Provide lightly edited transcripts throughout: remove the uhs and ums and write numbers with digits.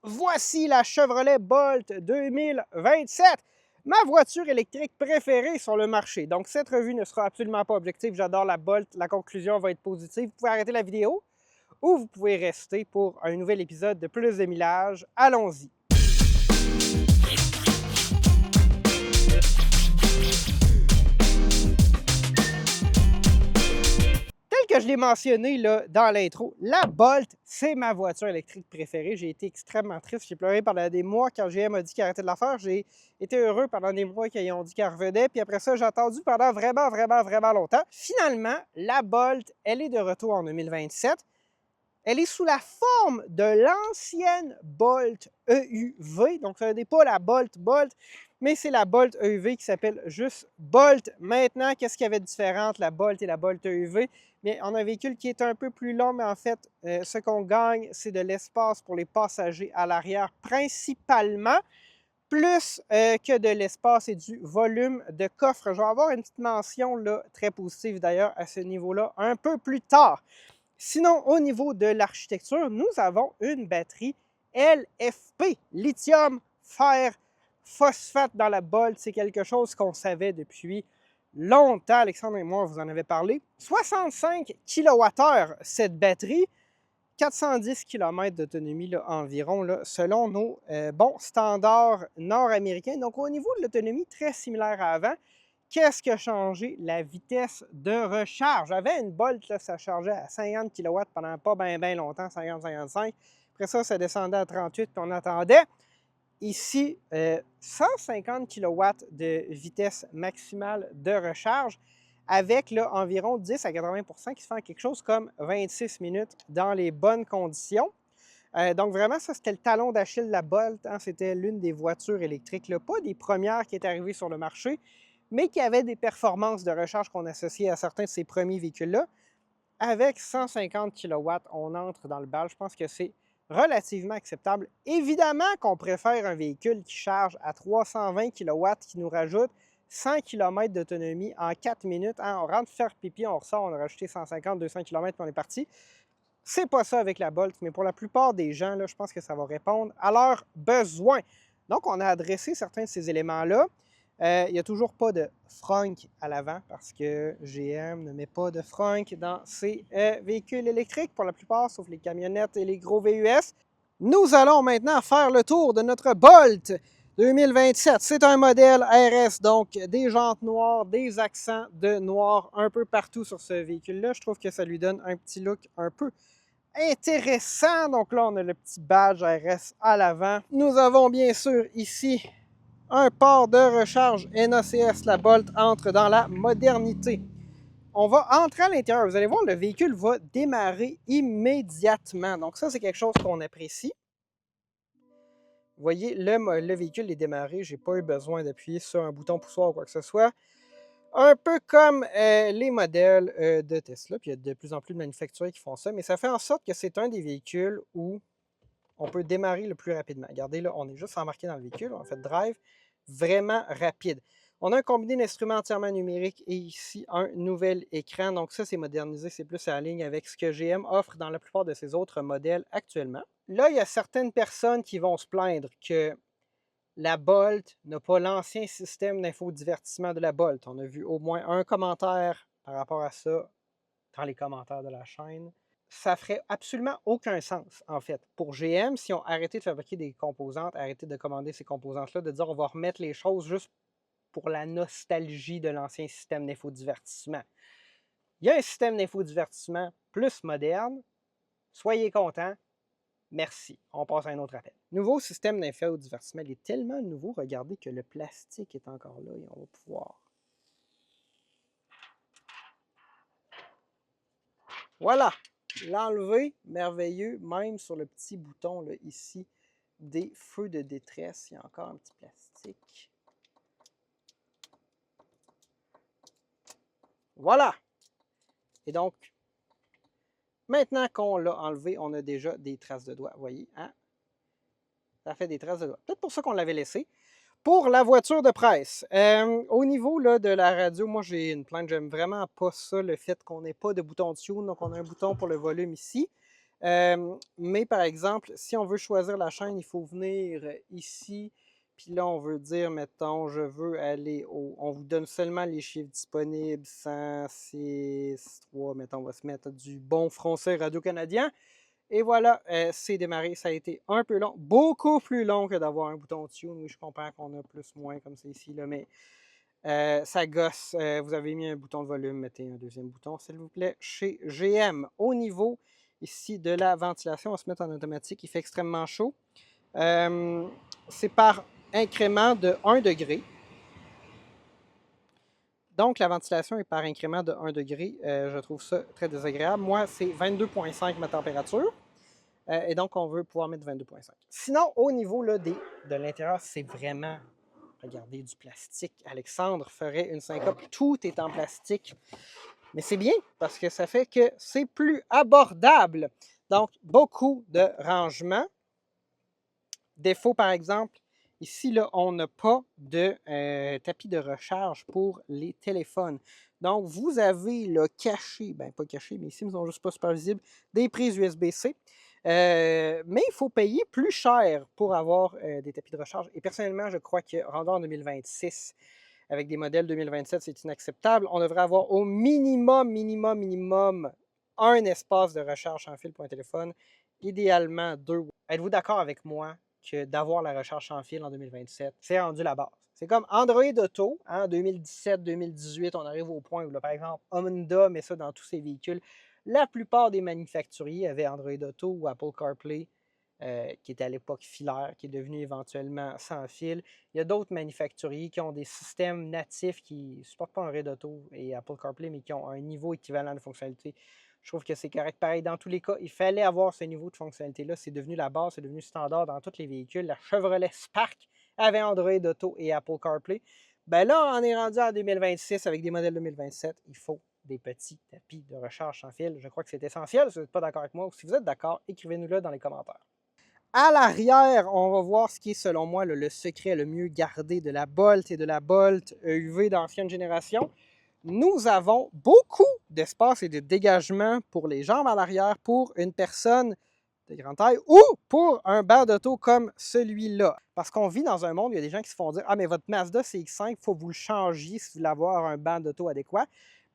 Voici la Chevrolet Bolt 2027, ma voiture électrique préférée sur le marché. Donc, cette revue ne sera absolument pas objective. J'adore la Bolt. La conclusion va être positive. Vous pouvez arrêter la vidéo ou vous pouvez rester pour un nouvel épisode de Plus de millage. Allons-y. Tel que je l'ai mentionné là, dans l'intro, la Bolt, c'est ma voiture électrique préférée. J'ai été extrêmement triste. J'ai pleuré pendant des mois quand GM a dit qu'il arrêtait de la faire. J'ai été heureux pendant des mois qu'ils ont dit qu'elle revenait. Puis après ça, j'ai attendu pendant vraiment longtemps. Finalement, la Bolt, elle est de retour en 2027. Elle est sous la forme de l'ancienne Bolt EUV. Donc, ce n'est pas la Bolt, mais c'est la Bolt EUV qui s'appelle juste Bolt. Maintenant, qu'est-ce qu'il y avait de différent entre la Bolt et la Bolt EUV? Bien, on a un véhicule qui est un peu plus long, mais en fait, ce qu'on gagne, c'est de l'espace pour les passagers à l'arrière principalement, plus que de l'espace et du volume de coffre. Je vais avoir une petite mention là, très positive d'ailleurs à ce niveau-là un peu plus tard. Sinon, au niveau de l'architecture, nous avons une batterie LFP, lithium, fer, phosphate dans la Bolt. C'est quelque chose qu'on savait depuis longtemps. Alexandre et moi, vous en avez parlé. 65 kWh cette batterie, 410 km d'autonomie environ, là, selon nos bons standards nord-américains. Donc, au niveau de l'autonomie, très similaire à avant. Qu'est-ce qui a changé? La vitesse de recharge. J'avais une Bolt, là, ça chargeait à 50 kW pendant pas bien longtemps, 50-55. Après ça, ça descendait à 38, puis on attendait. Ici, 150 kW de vitesse maximale de recharge avec là, environ 10 à 80 qui se fait en quelque chose comme 26 minutes dans les bonnes conditions. Donc vraiment, ça, c'était le talon d'Achille de la Bolt. Hein. C'était l'une des voitures électriques, là, pas des premières qui étaient arrivées sur le marché, mais qui avaient des performances de recharge qu'on associait à certains de ces premiers véhicules-là. Avec 150 kW, on entre dans le bal. Je pense que c'est relativement acceptable. Évidemment qu'on préfère un véhicule qui charge à 320 kW, qui nous rajoute 100 km d'autonomie en 4 minutes. Hein, on rentre faire pipi, on ressort, on a rajouté 150-200 km puis on est parti. C'est pas ça avec la Bolt, mais pour la plupart des gens, là, je pense que ça va répondre à leurs besoins. Donc, on a adressé certains de ces éléments-là. Il n'y a toujours pas de frunk à l'avant parce que GM ne met pas de frunk dans ses véhicules électriques pour la plupart, sauf les camionnettes et les gros VUS. Nous allons maintenant faire le tour de notre Bolt 2027. C'est un modèle RS, donc des jantes noires, des accents de noir un peu partout sur ce véhicule-là. Je trouve que ça lui donne un petit look un peu intéressant. Donc là, on a le petit badge RS à l'avant. Nous avons bien sûr ici un port de recharge NACS. La Bolt entre dans la modernité. On va entrer à l'intérieur. Vous allez voir, le véhicule va démarrer immédiatement. Donc ça, c'est quelque chose qu'on apprécie. Vous voyez, le véhicule est démarré. Je n'ai pas eu besoin d'appuyer sur un bouton poussoir ou quoi que ce soit. Un peu comme les modèles de Tesla. Puis il y a de plus en plus de manufacturiers qui font ça. Mais ça fait en sorte que c'est un des véhicules où on peut démarrer le plus rapidement. Regardez, là, on est juste embarqué dans le véhicule. On fait drive vraiment rapide. On a un combiné d'instruments entièrement numériques et ici un nouvel écran. Donc ça, c'est modernisé, c'est plus en ligne avec ce que GM offre dans la plupart de ses autres modèles actuellement. Là, il y a certaines personnes qui vont se plaindre que la Bolt n'a pas l'ancien système d'infodivertissement de la Bolt. On a vu au moins un commentaire par rapport à ça dans les commentaires de la chaîne. Ça ferait absolument aucun sens, en fait, pour GM, si on arrêtait de fabriquer des composantes, arrêter de commander ces composantes-là, de dire on va remettre les choses juste pour la nostalgie de l'ancien système d'infodivertissement. Il y a un système d'infodivertissement plus moderne. Soyez contents. Merci. On passe à un autre appel. Nouveau système d'infodivertissement. Il est tellement nouveau, regardez que le plastique est encore là et on va pouvoir... Voilà! L'enlever, merveilleux, même sur le petit bouton là, ici des feux de détresse, il y a encore un petit plastique. Voilà! Et donc, maintenant qu'on l'a enlevé, on a déjà des traces de doigts. Vous voyez, hein? Ça fait des traces de doigts. Peut-être pour ça qu'on l'avait laissé. Pour la voiture de presse, au niveau là, de la radio, moi j'ai une plainte, j'aime vraiment pas ça, le fait qu'on n'ait pas de bouton de tune, donc on a un bouton pour le volume ici. Mais par exemple, si on veut choisir la chaîne, il faut venir ici. Puis là, on veut dire, mettons, je veux aller au... On vous donne seulement les chiffres disponibles, 106, 3, mettons, on va se mettre du bon français radio-canadien. Et voilà, c'est démarré. Ça a été un peu long, beaucoup plus long que d'avoir un bouton tune. Oui, je comprends qu'on a plus, moins comme c'est ici, là, mais ça gosse. Vous avez mis un bouton de volume, mettez un deuxième bouton, s'il vous plaît. Chez GM, au niveau ici de la ventilation, on va se mettre en automatique. Il fait extrêmement chaud. C'est par incrément de 1 degré. Donc, la ventilation est par incrément de 1 degré. Je trouve ça très désagréable. Moi, c'est 22,5 ma température. Et donc, on veut pouvoir mettre 22,5. Sinon, au niveau là, de l'intérieur, c'est vraiment, regardez, du plastique. Alexandre ferait une syncope. Tout est en plastique. Mais c'est bien parce que ça fait que c'est plus abordable. Donc, beaucoup de rangements. Défaut, par exemple, ici, là, on n'a pas de tapis de recharge pour les téléphones. Donc, vous avez là, caché, ben pas caché, mais ici, ils ne sont juste pas super visibles, des prises USB-C. Mais il faut payer plus cher pour avoir des tapis de recharge. Et personnellement, je crois que rendu en 2026, avec des modèles 2027, c'est inacceptable. On devrait avoir au minimum, un espace de recharge sans fil pour un téléphone. Idéalement, 2. Êtes-vous d'accord avec moi que d'avoir la recharge sans fil en 2027, c'est rendu la base? C'est comme Android Auto, en 2017-2018, on arrive au point où, là, par exemple, Honda met ça dans tous ses véhicules. La plupart des manufacturiers avaient Android Auto ou Apple CarPlay, qui était à l'époque filaire, qui est devenu éventuellement sans fil. Il y a d'autres manufacturiers qui ont des systèmes natifs qui ne supportent pas Android Auto et Apple CarPlay, mais qui ont un niveau équivalent de fonctionnalité. Je trouve que c'est correct. Pareil, dans tous les cas, il fallait avoir ce niveau de fonctionnalité-là. C'est devenu la base, c'est devenu standard dans tous les véhicules. La Chevrolet Spark avait Android Auto et Apple CarPlay. Ben là, on est rendu en 2026 avec des modèles 2027. Il faut des petits tapis de recharge sans fil. Je crois que c'est essentiel. Si vous n'êtes pas d'accord avec moi ou si vous êtes d'accord, écrivez-nous-le dans les commentaires. À l'arrière, on va voir ce qui est, selon moi, le secret le mieux gardé de la Bolt et de la Bolt EUV d'ancienne génération. Nous avons beaucoup d'espace et de dégagement pour les jambes à l'arrière pour une personne de grande taille ou pour un banc d'auto comme celui-là. Parce qu'on vit dans un monde où il y a des gens qui se font dire « Ah, mais votre Mazda CX-5, il faut que vous le changiez si vous voulez avoir un banc d'auto adéquat. »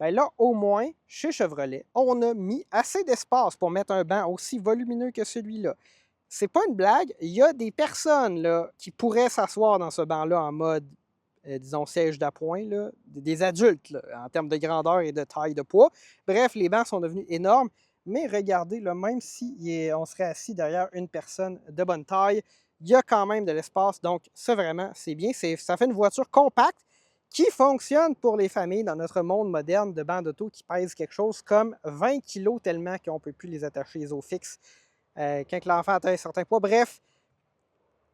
Bien là, au moins, chez Chevrolet, on a mis assez d'espace pour mettre un banc aussi volumineux que celui-là. C'est pas une blague, il y a des personnes là, qui pourraient s'asseoir dans ce banc-là en mode, disons, siège d'appoint, là, des adultes là, en termes de grandeur et de taille de poids. Bref, les bancs sont devenus énormes, mais regardez, là, même si on serait assis derrière une personne de bonne taille, il y a quand même de l'espace, donc ça vraiment, c'est bien. Ça fait une voiture compacte qui fonctionne pour les familles dans notre monde moderne de bancs d'auto qui pèsent quelque chose comme 20 kg tellement qu'on ne peut plus les attacher les os fixes quand l'enfant atteint un certain poids. Bref,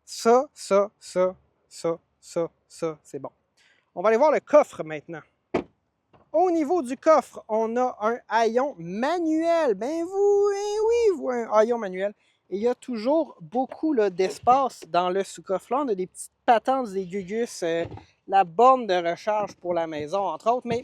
ça, c'est bon. On va aller voir le coffre maintenant. Au niveau du coffre, on a un haillon manuel. Ben oui, vous, un haillon manuel. Et il y a toujours beaucoup d'espace dans le sous-coffre. Là, on a des petites patentes, des gugus, la borne de recharge pour la maison, entre autres. Mais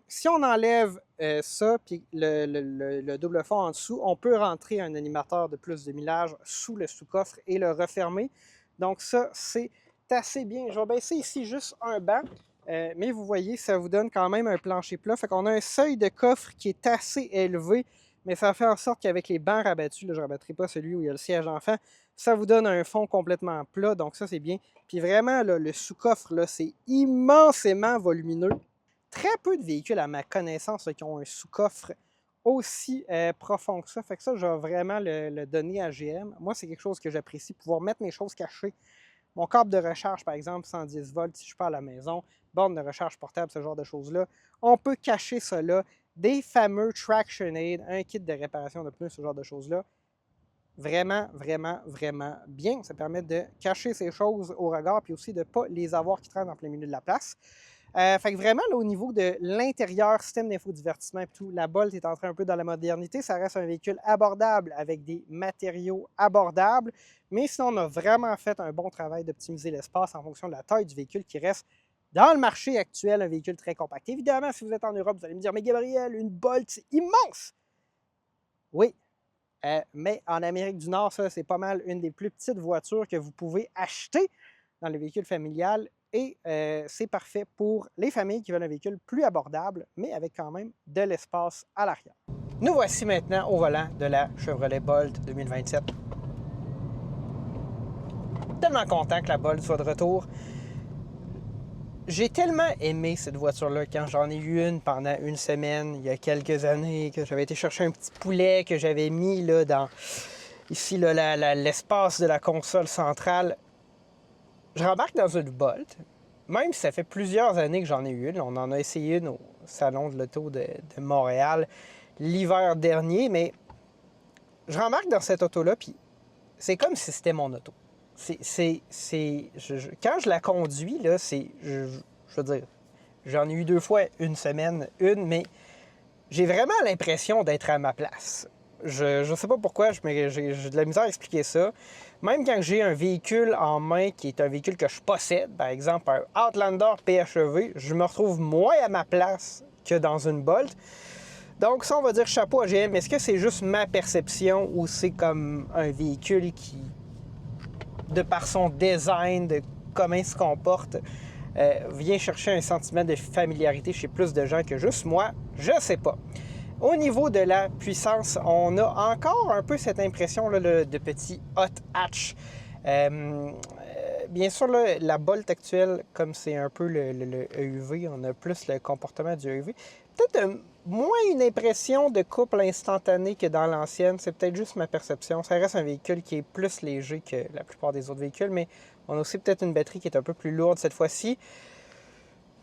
si on enlève ça, puis le double fond en dessous, on peut rentrer un animateur de plus de millage sous le sous-coffre et le refermer. Donc ça, c'est assez bien. Je vais baisser ici juste un banc. Mais vous voyez, ça vous donne quand même un plancher plat. Fait qu'on a un seuil de coffre qui est assez élevé, mais ça fait en sorte qu'avec les bancs rabattus, là, je ne rabattrai pas celui où il y a le siège d'enfant, ça vous donne un fond complètement plat. Donc ça, c'est bien. Puis vraiment, là, le sous-coffre, c'est immensément volumineux. Très peu de véhicules, à ma connaissance, là, qui ont un sous-coffre aussi profond que ça. Fait que ça, je vais vraiment le donner à GM. Moi, c'est quelque chose que j'apprécie, pouvoir mettre mes choses cachées. Mon câble de recharge, par exemple, 110 volts, si je suis pas à la maison, borne de recharge portable, ce genre de choses-là. On peut cacher cela. Des fameux Traction Aid, un kit de réparation de pneus, ce genre de choses-là. Vraiment bien. Ça permet de cacher ces choses au regard, puis aussi de ne pas les avoir qui traînent en plein milieu de la place. Fait que vraiment, là, au niveau de l'intérieur, système d'infodivertissement et tout, la Bolt est entrée un peu dans la modernité. Ça reste un véhicule abordable avec des matériaux abordables. Mais sinon, on a vraiment fait un bon travail d'optimiser l'espace en fonction de la taille du véhicule qui reste dans le marché actuel, un véhicule très compact. Évidemment, si vous êtes en Europe, vous allez me dire « Mais Gabriel, une Bolt, c'est immense! » Oui, Mais en Amérique du Nord, ça, c'est pas mal une des plus petites voitures que vous pouvez acheter dans les véhicules familiales. Et c'est parfait pour les familles qui veulent un véhicule plus abordable, mais avec quand même de l'espace à l'arrière. Nous voici maintenant au volant de la Chevrolet Bolt 2027. Tellement content que la Bolt soit de retour. J'ai tellement aimé cette voiture-là quand j'en ai eu une pendant une semaine, il y a quelques années, que j'avais été chercher un petit poulet que j'avais mis là, dans ici l'espace de la console centrale. Je rembarque dans une Bolt, même si ça fait plusieurs années que j'en ai eu une. On en a essayé une au Salon de l'Auto de Montréal l'hiver dernier, mais je rembarque dans cette auto-là, puis c'est comme si c'était mon auto. Quand je la conduis, là, je veux dire, j'en ai eu 2 fois une semaine, mais j'ai vraiment l'impression d'être à ma place. Je sais pas pourquoi, j'ai de la misère à expliquer ça. Même quand j'ai un véhicule en main qui est un véhicule que je possède, par exemple un Outlander PHEV, je me retrouve moins à ma place que dans une Bolt. Donc ça, on va dire chapeau à GM. Est-ce que c'est juste ma perception ou c'est comme un véhicule qui, de par son design, de comment il se comporte, vient chercher un sentiment de familiarité chez plus de gens que juste moi? Je sais pas. Au niveau de la puissance, on a encore un peu cette impression là, de petit hot hatch. Bien sûr, là, la Bolt actuelle, comme c'est un peu le EUV, on a plus le comportement du EUV. Peut-être moins une impression de couple instantané que dans l'ancienne. C'est peut-être juste ma perception. Ça reste un véhicule qui est plus léger que la plupart des autres véhicules, mais on a aussi peut-être une batterie qui est un peu plus lourde cette fois-ci.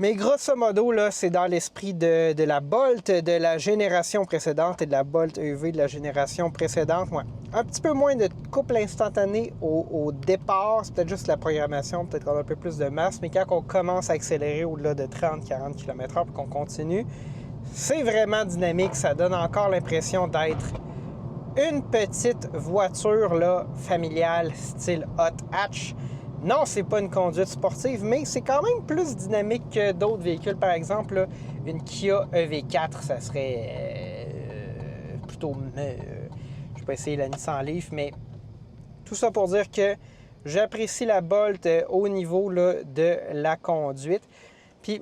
Mais grosso modo, là, c'est dans l'esprit de la Bolt de la génération précédente et de la Bolt EV de la génération précédente. Ouais. Un petit peu moins de couple instantané au départ. C'est peut-être juste la programmation, peut-être qu'on a un peu plus de masse. Mais quand on commence à accélérer au-delà de 30-40 km/h et qu'on continue, c'est vraiment dynamique. Ça donne encore l'impression d'être une petite voiture là, familiale, style hot hatch. Non, c'est pas une conduite sportive, mais c'est quand même plus dynamique que d'autres véhicules. Par exemple, là, une Kia EV4, ça serait plutôt... je vais pas essayer la Nissan Leaf, mais tout ça pour dire que j'apprécie la Bolt au niveau là, de la conduite. Puis,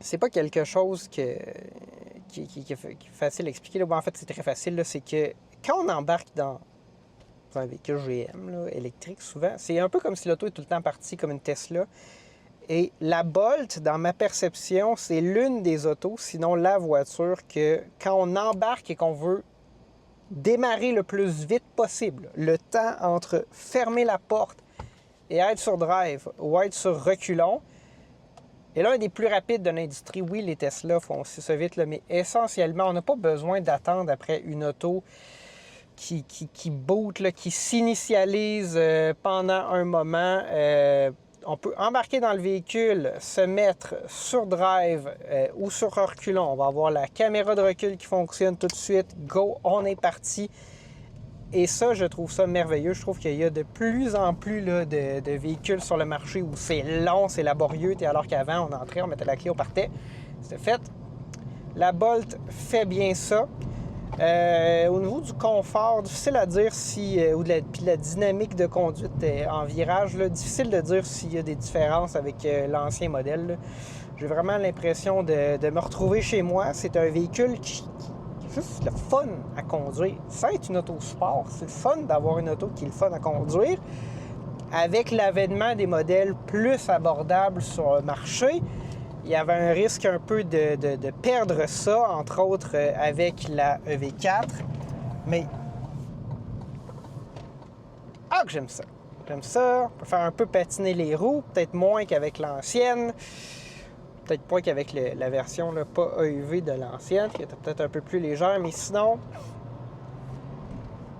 c'est pas quelque chose qui est facile à expliquer. Là. Bon, en fait, c'est très facile. C'est que quand on embarque dans un véhicule GM là, électrique, souvent, c'est un peu comme si l'auto est tout le temps partie comme une Tesla. Et la Bolt, dans ma perception, c'est l'une des autos, sinon la voiture, que quand on embarque et qu'on veut démarrer le plus vite possible, le temps entre fermer la porte et être sur drive ou être sur reculons, est l'un des plus rapides de l'industrie. Oui, les Tesla font aussi ça vite, là, mais essentiellement, on n'a pas besoin d'attendre après une auto qui boot, là, qui s'initialise pendant un moment. On peut embarquer dans le véhicule, se mettre sur drive ou sur reculons. On va avoir la caméra de recul qui fonctionne tout de suite. Go, on est parti. Et ça, je trouve ça merveilleux. Je trouve qu'il y a de plus en plus là, de véhicules sur le marché où c'est long, c'est laborieux. Alors qu'avant, on entrait, on mettait la clé, on partait. C'était fait. La Bolt fait bien ça. Au niveau du confort, difficile à dire si, ou de la dynamique de conduite en virage, là, difficile de dire s'il y a des différences avec l'ancien modèle. Là. J'ai vraiment l'impression de me retrouver chez moi. C'est un véhicule qui est juste le fun à conduire. Sans être une auto sport, c'est le fun d'avoir une auto qui est le fun à conduire. Avec l'avènement des modèles plus abordables sur le marché, il y avait un risque un peu de perdre ça, entre autres avec la EV4. Mais, que j'aime ça. J'aime ça. On peut faire un peu patiner les roues, peut-être moins qu'avec l'ancienne. Peut-être pas qu'avec la version là, pas EUV de l'ancienne, qui était peut-être un peu plus légère. Mais sinon,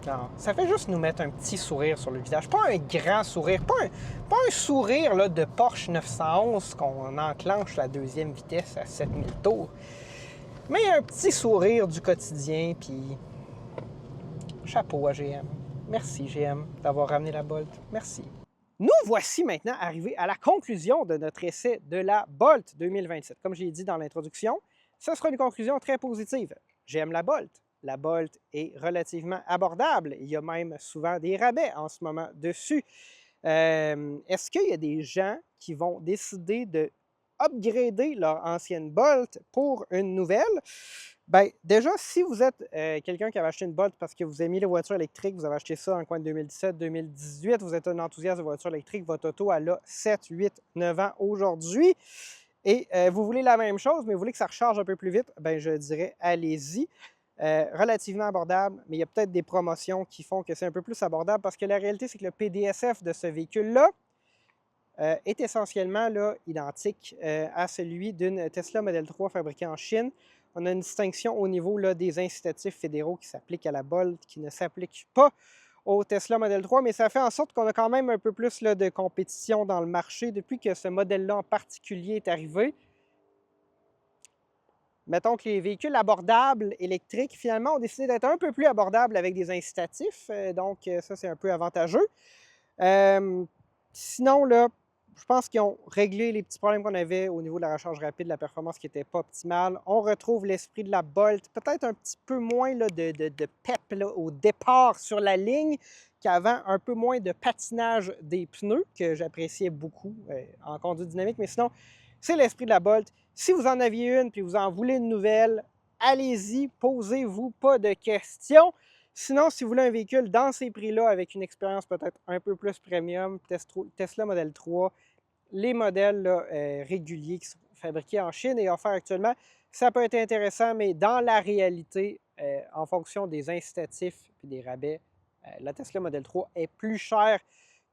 non, ça fait juste nous mettre un petit sourire sur le visage. Pas un grand sourire, pas un sourire là, de Porsche 911 qu'on enclenche la deuxième vitesse à 7000 tours. Mais un petit sourire du quotidien, puis chapeau à GM. Merci GM d'avoir ramené la Bolt. Merci. Nous voici maintenant arrivés à la conclusion de notre essai de la Bolt 2027. Comme j'ai dit dans l'introduction, ce sera une conclusion très positive. J'aime la Bolt. la Bolt est relativement abordable. Il y a même souvent des rabais en ce moment dessus. Est-ce qu'il y a des gens qui vont décider de upgrader leur ancienne Bolt pour une nouvelle? Bien, déjà, si vous êtes quelqu'un qui avait acheté une Bolt parce que vous aimez les voitures électriques, vous avez acheté ça en coin de 2017-2018, vous êtes un enthousiaste de voitures électriques, votre auto, elle a 7, 8, 9 ans aujourd'hui, et vous voulez la même chose, mais vous voulez que ça recharge un peu plus vite, bien, je dirais, allez-y. Relativement abordable, mais il y a peut-être des promotions qui font que c'est un peu plus abordable parce que la réalité, c'est que le PDSF de ce véhicule-là est essentiellement là, identique à celui d'une Tesla Model 3 fabriquée en Chine. On a une distinction au niveau là, des incitatifs fédéraux qui s'appliquent à la Bolt, qui ne s'appliquent pas au Tesla Model 3, mais ça fait en sorte qu'on a quand même un peu plus là, de compétition dans le marché depuis que ce modèle-là en particulier est arrivé. Mettons que les véhicules abordables électriques, finalement, ont décidé d'être un peu plus abordables avec des incitatifs. Donc, ça, c'est un peu avantageux. Sinon, là, je pense qu'ils ont réglé les petits problèmes qu'on avait au niveau de la recharge rapide, la performance qui n'était pas optimale. On retrouve l'esprit de la Bolt, peut-être un petit peu moins là, de pep là, au départ sur la ligne qu'avant, un peu moins de patinage des pneus, que j'appréciais beaucoup en conduite dynamique. Mais sinon, c'est l'esprit de la Bolt. Si vous en aviez une puis vous en voulez une nouvelle, allez-y, posez-vous pas de questions. Sinon, si vous voulez un véhicule dans ces prix-là, avec une expérience peut-être un peu plus premium, Tesla Model 3, les modèles là, réguliers qui sont fabriqués en Chine et offerts actuellement, ça peut être intéressant, mais dans la réalité, en fonction des incitatifs et des rabais, la Tesla Model 3 est plus chère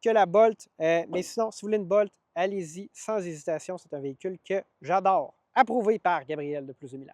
que la Bolt. Mais sinon, si vous voulez une Bolt, allez-y sans hésitation. C'est un véhicule que j'adore. Approuvé par Gabriel de Plus de Milan.